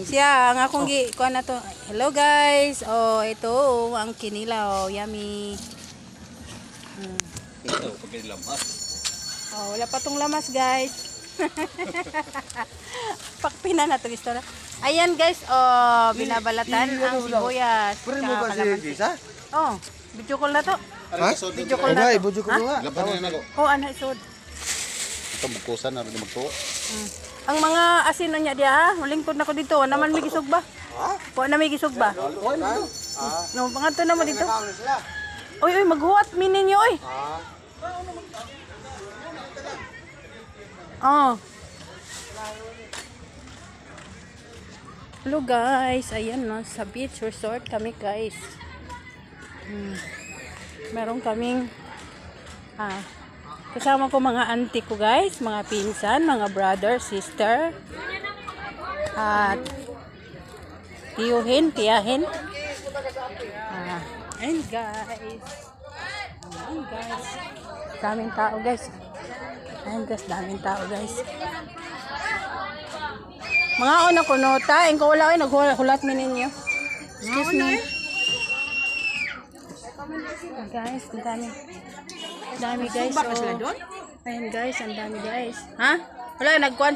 Siya, ang akong kuha na to. Hello guys. Oh, ito ang kinilaw. Yummy. Ito, kapag lamas. Oh, wala pa tong lamas guys. Pakpina na to istorya. Ayan guys, oh, binabalatan ang sibuyas. Pwede mo ba si Jisa? Oh, video call na to. Ha? Video call na to. Budyo ko nga. Laban na ako. Oh, ano isod. Ito, magkusan na rin magtuo. Ang mga asin na niya diya ha, malingkod na ko dito. Naman may gisog ba? Po na may gisog ba? No, pangato na mo dito. Oy, oy, maghuwat minin niyo oy. Oh. Hello guys, ayan no, sa beach resort kami guys. Meron kaming kasama ko mga auntie ko guys, mga pinsan, mga brother, sister, at tiyuhin, tiyahin. And guys, daming tao guys. Ayan guys, daming tao guys. Mga una ko nota, ko wala ay naghulat mi ninyo. Excuse me. Guys, ang dami. Dami guys. Oh. Ayan guys, ang dami guys. Ha? Wala, nagkuhan